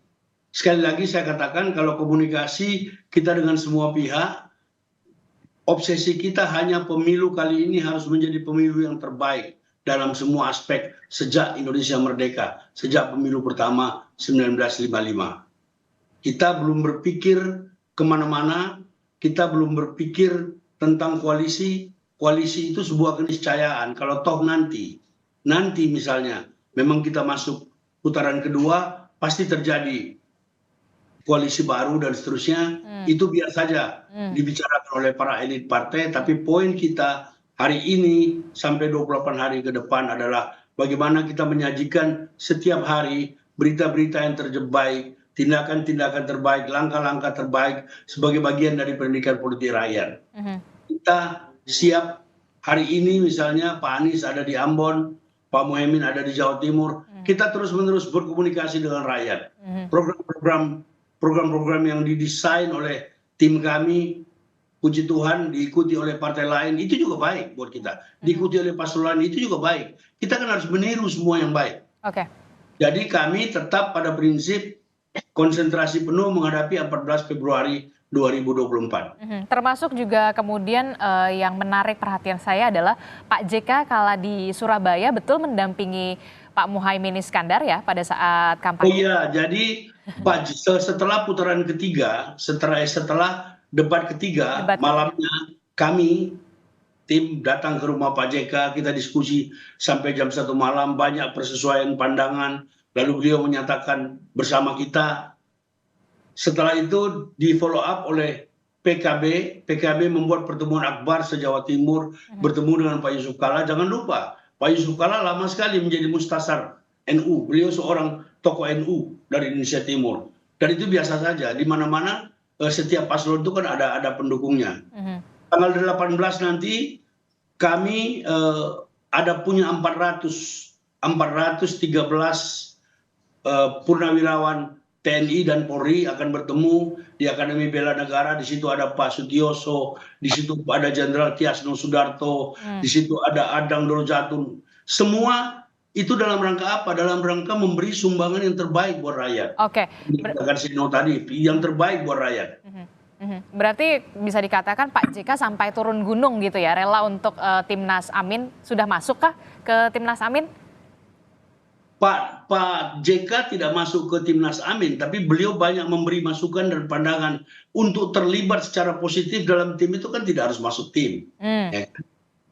Speaker 10: sekali lagi saya katakan kalau komunikasi kita dengan semua pihak, obsesi kita hanya pemilu kali ini harus menjadi pemilu yang terbaik dalam semua aspek sejak Indonesia merdeka, sejak pemilu pertama 1955. Kita belum berpikir kemana-mana, kita belum berpikir tentang koalisi. Koalisi itu sebuah keniscayaan. Kalau toh nanti misalnya memang kita masuk putaran kedua, pasti terjadi koalisi baru dan seterusnya. Itu biar saja dibicarakan oleh para elit partai. Tapi poin kita hari ini sampai 28 hari ke depan adalah bagaimana kita menyajikan setiap hari berita-berita yang terbaik, tindakan-tindakan terbaik, langkah-langkah terbaik sebagai bagian dari pendidikan politik rakyat. Kita siap hari ini misalnya Pak Anies ada di Ambon, Pak Muhaimin ada di Jawa Timur, kita terus-menerus berkomunikasi dengan rakyat. Program-program yang didesain oleh tim kami, puji Tuhan diikuti oleh partai lain, itu juga baik buat kita. Diikuti oleh paslon lain, itu juga baik. Kita kan harus meniru semua yang baik. Jadi kami tetap pada prinsip konsentrasi penuh menghadapi 14 Februari 2024.
Speaker 6: Termasuk juga kemudian yang menarik perhatian saya adalah Pak JK kala di Surabaya betul mendampingi Pak Muhaimin Iskandar ya pada saat kampanye.
Speaker 10: Iya, jadi setelah putaran ketiga, setelah debat ketiga, malamnya kami tim datang ke rumah Pak JK, kita diskusi sampai jam 1 malam, banyak persesuaian pandangan, lalu beliau menyatakan bersama kita. Setelah itu di follow up oleh PKB membuat pertemuan akbar se-Jawa Timur, bertemu dengan Pak Yusuf Kalla. Jangan lupa, Pak Yusuf Kalla lama sekali menjadi mustasar NU. Beliau seorang tokoh NU dari Indonesia Timur. Dan itu biasa saja, di mana-mana setiap paslon itu kan ada pendukungnya. Tanggal 18 nanti kami ada punya 413 purnawirawan TNI dan Polri akan bertemu di Akademi Bela Negara. Di situ ada Pak Sutioso, di situ ada Jenderal Tiasno Sudarto, di situ ada Adang Dorjatun. Semua itu dalam rangka apa? Dalam rangka memberi sumbangan yang terbaik buat rakyat. Dikatakan Sino tadi, yang terbaik buat rakyat.
Speaker 6: Berarti bisa dikatakan Pak JK sampai turun gunung gitu ya, rela untuk Timnas Amin. Sudah masukkah ke Timnas Amin?
Speaker 10: Pak JK tidak masuk ke Timnas Amin, tapi beliau banyak memberi masukan dan pandangan untuk terlibat secara positif dalam tim itu kan tidak harus masuk tim.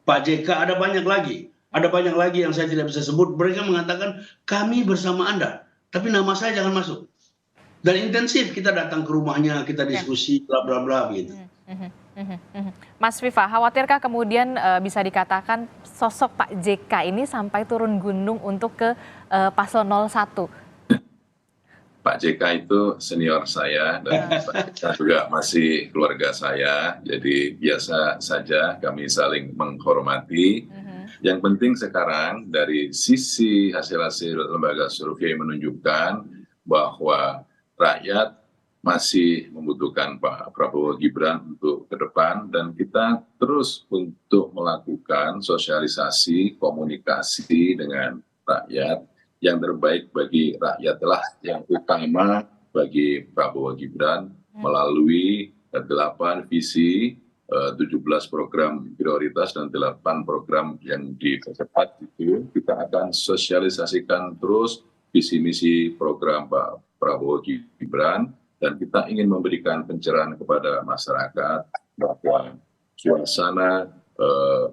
Speaker 10: Pak JK ada banyak lagi. ada banyak lagi yang saya tidak bisa sebut. Mereka mengatakan kami bersama Anda, tapi nama saya jangan masuk. Dan intensif kita datang ke rumahnya, kita diskusi, bla bla bla gitu.
Speaker 6: Mas Viva, khawatirkah kemudian bisa dikatakan sosok Pak JK ini sampai turun gunung untuk ke paslon 01?
Speaker 8: Pak JK itu senior saya dan Pak JK juga masih keluarga saya, jadi biasa saja kami saling menghormati. Yang penting sekarang dari sisi hasil-hasil lembaga survei menunjukkan bahwa rakyat masih membutuhkan Pak Prabowo Gibran untuk ke depan, dan kita terus untuk melakukan sosialisasi, komunikasi dengan rakyat. Yang terbaik bagi rakyatlah yang utama bagi Prabowo Gibran melalui 8 visi, 17 program prioritas dan 8 program yang dipercepat itu. Kita akan sosialisasikan terus visi misi program Pak Prabowo Gibran, dan kita ingin memberikan pencerahan kepada masyarakat bahwa suasana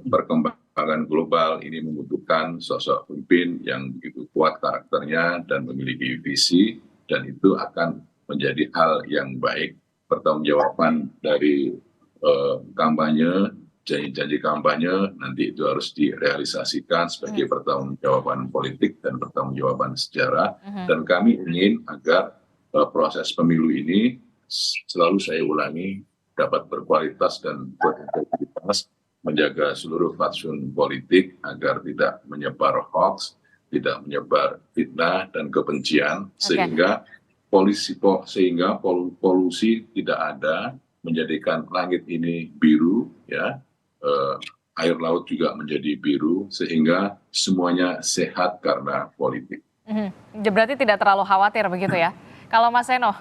Speaker 8: perkembangan global ini membutuhkan sosok pemimpin yang begitu kuat karakternya dan memiliki visi, dan itu akan menjadi hal yang baik. Pertanggungjawaban dari kampanye, janji-janji kampanye nanti itu harus direalisasikan sebagai pertanggungjawaban politik dan pertanggungjawaban sejarah. Dan kami ingin agar proses pemilu ini, selalu saya ulangi, dapat berkualitas dan berintegritas, menjaga seluruh fatsun politik agar tidak menyebar hoax, tidak menyebar fitnah dan kebencian, sehingga polusi tidak ada, menjadikan langit ini biru, ya, air laut juga menjadi biru, sehingga semuanya sehat karena politik.
Speaker 6: Berarti tidak terlalu khawatir begitu ya? Kalau Mas Seno?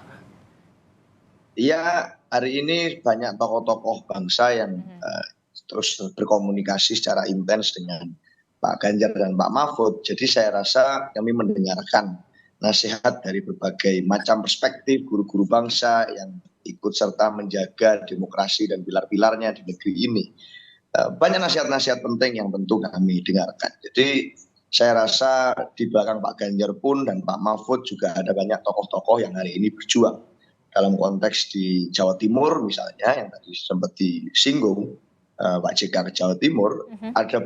Speaker 9: Iya, hari ini banyak tokoh-tokoh bangsa yang terus berkomunikasi secara intens dengan Pak Ganjar dan Pak Mahfud. Jadi saya rasa kami mendengarkan nasihat dari berbagai macam perspektif guru-guru bangsa yang ikut serta menjaga demokrasi dan pilar-pilarnya di negeri ini. Banyak nasihat-nasihat penting yang tentu kami dengarkan. Jadi saya rasa di belakang Pak Ganjar pun dan Pak Mahfud juga ada banyak tokoh-tokoh yang hari ini berjuang. Dalam konteks di Jawa Timur misalnya, yang tadi sempat disinggung, Pak JK ke Jawa Timur, ada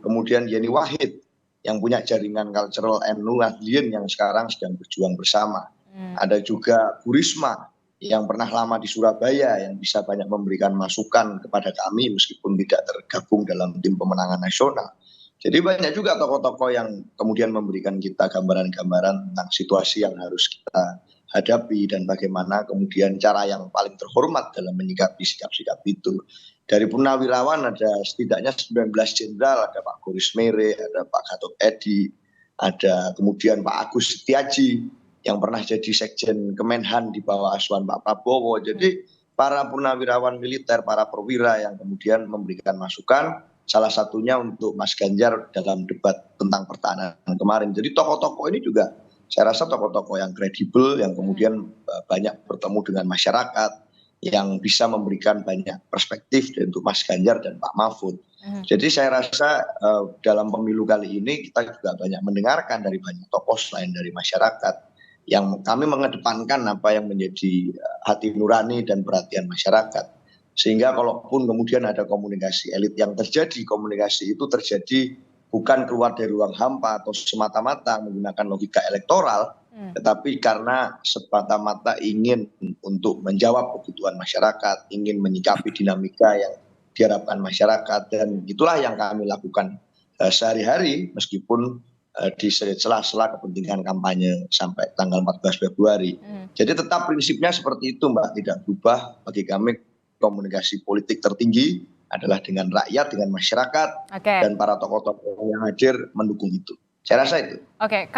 Speaker 9: kemudian Yeni Wahid yang punya jaringan cultural NU Nahdliyin yang sekarang sedang berjuang bersama. Ada juga Bu Risma yang pernah lama di Surabaya yang bisa banyak memberikan masukan kepada kami meskipun tidak tergabung dalam tim pemenangan nasional. Jadi banyak juga tokoh-tokoh yang kemudian memberikan kita gambaran-gambaran tentang situasi yang harus kita hadapi dan bagaimana kemudian cara yang paling terhormat dalam menyikapi sikap-sikap itu. Dari purnawirawan ada setidaknya 19 jenderal, ada Pak Goris Mere, ada Pak Gatot Edi, ada kemudian Pak Agus Setiaji yang pernah jadi Sekjen Kemenhan di bawah asuhan Pak Prabowo. Jadi para purnawirawan militer, para perwira yang kemudian memberikan masukan, salah satunya untuk Mas Ganjar dalam debat tentang pertahanan kemarin. Jadi tokoh-tokoh ini juga saya rasa tokoh-tokoh yang kredibel, yang kemudian banyak bertemu dengan masyarakat, yang bisa memberikan banyak perspektif untuk Mas Ganjar dan Pak Mahfud. Jadi saya rasa dalam pemilu kali ini kita juga banyak mendengarkan dari banyak tokoh selain dari masyarakat, yang kami mengedepankan apa yang menjadi hati nurani dan perhatian masyarakat. Sehingga kalaupun kemudian ada komunikasi elit yang terjadi, komunikasi itu terjadi bukan keluar dari ruang hampa atau semata-mata menggunakan logika elektoral, tetapi karena semata-mata ingin untuk menjawab kebutuhan masyarakat, ingin menyikapi dinamika yang diharapkan masyarakat, dan itulah yang kami lakukan sehari-hari meskipun di sela-sela kepentingan kampanye sampai tanggal 14 Februari. Jadi tetap prinsipnya seperti itu, Mbak, tidak berubah. Bagi kami komunikasi politik tertinggi adalah dengan rakyat, dengan masyarakat, dan para tokoh-tokoh yang hadir mendukung itu. Saya rasa itu.
Speaker 6: Oke,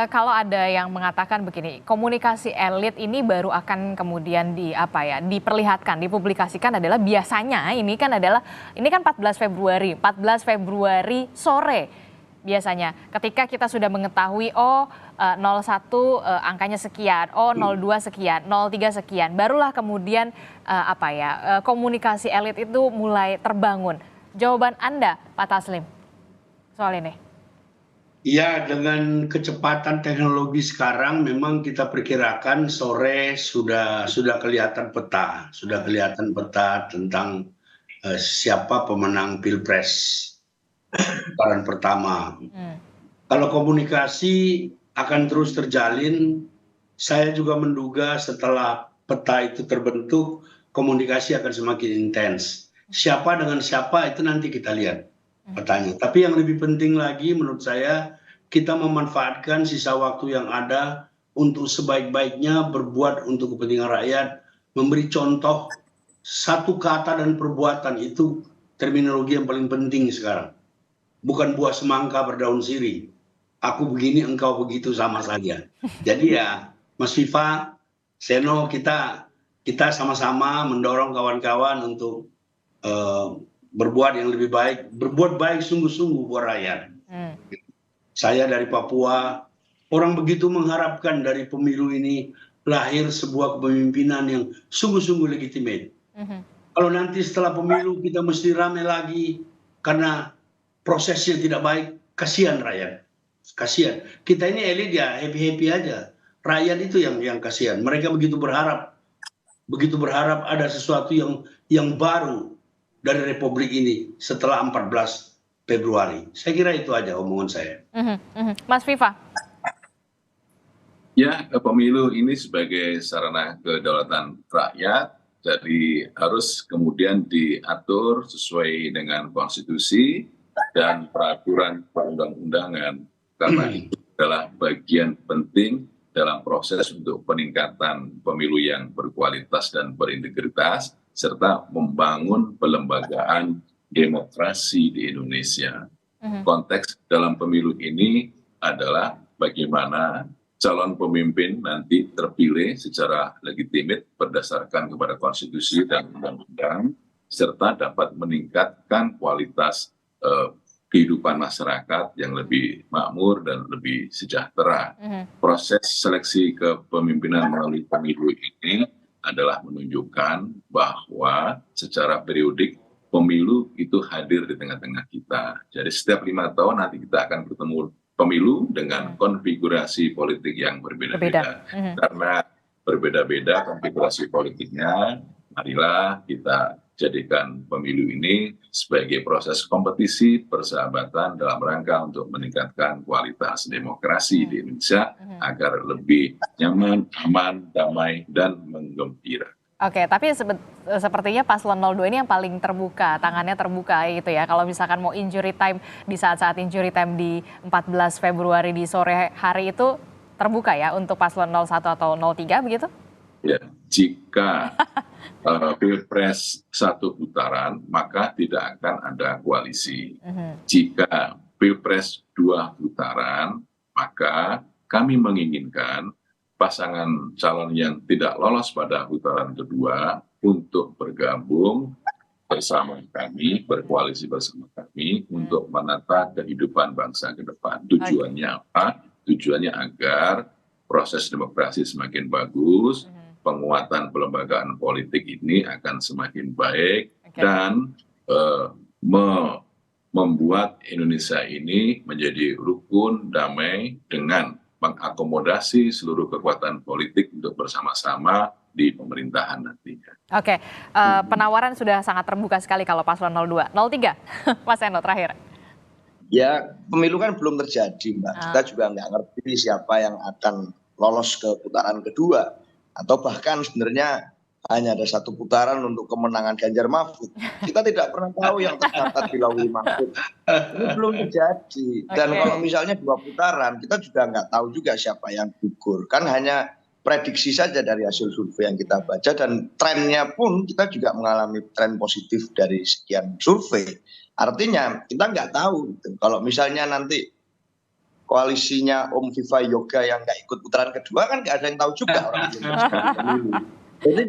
Speaker 6: kalau ada yang mengatakan begini, komunikasi elit ini baru akan kemudian diperlihatkan, dipublikasikan adalah biasanya ini kan 14 Februari sore. Biasanya ketika kita sudah mengetahui 01 angkanya sekian, 02 sekian, 03 sekian, barulah kemudian komunikasi elit itu mulai terbangun. Jawaban Anda, Pak Taslim, soal ini?
Speaker 10: Ya, dengan kecepatan teknologi sekarang memang kita perkirakan sore sudah kelihatan peta tentang siapa pemenang Pilpres putaran pertama. Kalau komunikasi akan terus terjalin, saya juga menduga setelah peta itu terbentuk, komunikasi akan semakin intens. Siapa dengan siapa itu nanti kita lihat petanya. Tapi yang lebih penting lagi menurut saya, kita memanfaatkan sisa waktu yang ada untuk sebaik-baiknya berbuat untuk kepentingan rakyat, memberi contoh satu kata dan perbuatan itu terminologi yang paling penting sekarang. Bukan buah semangka berdaun sirih. Aku begini, engkau begitu, sama saja. Jadi ya, Mas Viva, Seno, kita sama-sama mendorong kawan-kawan untuk berbuat yang lebih baik, berbuat baik sungguh-sungguh buat rakyat. Saya dari Papua, orang begitu mengharapkan dari pemilu ini lahir sebuah kepemimpinan yang sungguh-sungguh legitimate. Kalau nanti setelah pemilu kita mesti rame lagi karena prosesnya tidak baik, kasihan rakyat. Kasihan. Kita ini elit ya happy-happy aja. Rakyat itu yang kasihan. Mereka begitu berharap ada sesuatu yang baru dari Republik ini setelah 14 Februari. Saya kira itu aja omongan saya.
Speaker 6: Mas Viva.
Speaker 8: Ya, pemilu ini sebagai sarana kedaulatan rakyat, jadi harus kemudian diatur sesuai dengan konstitusi dan peraturan perundang-undangan. Karena itu adalah bagian penting dalam proses untuk peningkatan pemilu yang berkualitas dan berintegritas, serta membangun pelembagaan demokrasi di Indonesia. Konteks dalam pemilu ini adalah bagaimana calon pemimpin nanti terpilih secara legitimit berdasarkan kepada konstitusi dan undang-undang, serta dapat meningkatkan kualitas kehidupan masyarakat yang lebih makmur dan lebih sejahtera. Proses seleksi kepemimpinan melalui pemilu ini adalah menunjukkan bahwa secara periodik pemilu itu hadir di tengah-tengah kita. Jadi setiap 5 tahun nanti kita akan bertemu pemilu dengan konfigurasi politik yang berbeda-beda. Karena berbeda-beda konfigurasi politiknya, marilah kita jadikan pemilu ini sebagai proses kompetisi persahabatan dalam rangka untuk meningkatkan kualitas demokrasi di Indonesia agar lebih nyaman, aman, damai, dan menggembira.
Speaker 6: Oke, tapi sepertinya paslon 02 ini yang paling terbuka, tangannya terbuka gitu ya. Kalau misalkan mau injury time di saat-saat injury time di 14 Februari di sore hari itu terbuka ya untuk paslon 01 atau 03 begitu?
Speaker 8: Ya, jika Pilpres 1 putaran, maka tidak akan ada koalisi. Jika Pilpres 2 putaran, maka kami menginginkan pasangan calon yang tidak lolos pada putaran kedua untuk bergabung bersama kami, berkoalisi bersama kami untuk menata kehidupan bangsa ke depan. Tujuannya apa? Tujuannya agar proses demokrasi semakin bagus, penguatan pelembagaan politik ini akan semakin baik, dan membuat Indonesia ini menjadi rukun, damai, dengan mengakomodasi seluruh kekuatan politik untuk bersama-sama di pemerintahan nantinya.
Speaker 6: Oke, penawaran sudah sangat terbuka sekali kalau paslon 02. 03, Mas Eno terakhir.
Speaker 9: Ya, pemilu kan belum terjadi, Mbak. Kita juga nggak ngerti siapa yang akan lolos ke putaran kedua. Atau bahkan sebenarnya hanya ada satu putaran untuk kemenangan Ganjar Mahfud. Kita tidak pernah tahu yang tercatat di Lawi Mahfud. Ini belum terjadi. Dan kalau misalnya 2 putaran, kita juga nggak tahu juga siapa yang gugur. Kan hanya prediksi saja dari hasil survei yang kita baca. Dan trennya pun kita juga mengalami tren positif dari sekian survei. Artinya kita nggak tahu. Gitu. Kalau misalnya nanti koalisinya Om Viva Yoga yang nggak ikut putaran kedua, kan nggak ada yang tahu juga orang Indonesia. Jadi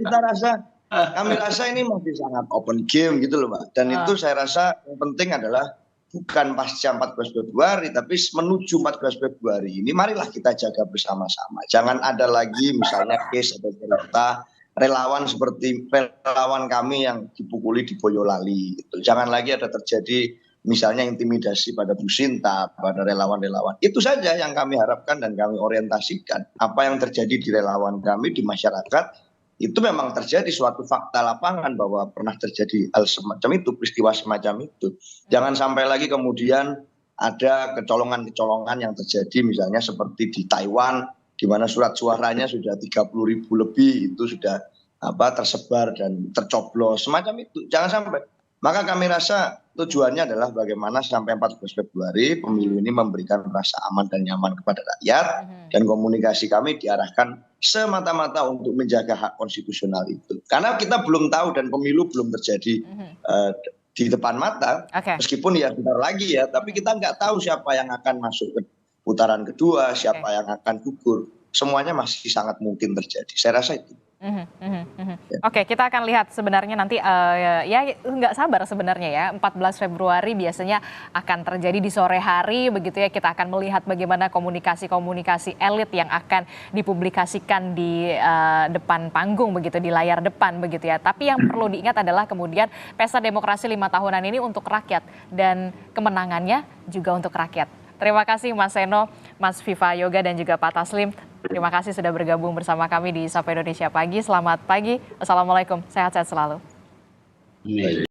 Speaker 9: kami rasa ini masih sangat open game gitu loh, Mbak. Dan itu saya rasa yang penting adalah bukan pasca 14 Februari, tapi menuju 14 Februari ini marilah kita jaga bersama-sama. Jangan ada lagi misalnya case atau cerita relawan seperti relawan kami yang dipukuli di Boyolali. Gitu. Jangan lagi ada terjadi misalnya intimidasi pada Bu Sinta, pada relawan-relawan. Itu saja yang kami harapkan dan kami orientasikan. Apa yang terjadi di relawan kami, di masyarakat, itu memang terjadi suatu fakta lapangan bahwa pernah terjadi hal semacam itu, peristiwa semacam itu. Jangan sampai lagi kemudian ada kecolongan-kecolongan yang terjadi misalnya seperti di Taiwan, di mana surat suaranya sudah 30.000 lebih, itu sudah tersebar dan tercoblos, semacam itu. Jangan sampai. Maka kami rasa tujuannya adalah bagaimana sampai 14 Februari pemilu ini memberikan rasa aman dan nyaman kepada rakyat, dan komunikasi kami diarahkan semata-mata untuk menjaga hak konstitusional itu. Karena kita belum tahu dan pemilu belum terjadi di depan mata, meskipun ya bentar lagi ya, tapi kita nggak tahu siapa yang akan masuk ke putaran kedua, siapa yang akan gugur. Semuanya masih sangat mungkin terjadi. Saya rasa itu.
Speaker 6: Oke, kita akan lihat sebenarnya nanti ya nggak sabar sebenarnya ya. 14 Februari biasanya akan terjadi di sore hari begitu ya. Kita akan melihat bagaimana komunikasi elit yang akan dipublikasikan di depan panggung begitu, di layar depan begitu ya. Tapi yang perlu diingat adalah kemudian pesta demokrasi 5 tahunan ini untuk rakyat dan kemenangannya juga untuk rakyat. Terima kasih Mas Seno, Mas Viva Yoga dan juga Pak Taslim. Terima kasih sudah bergabung bersama kami di Sapa Indonesia Pagi. Selamat pagi. Assalamualaikum. Sehat-sehat selalu.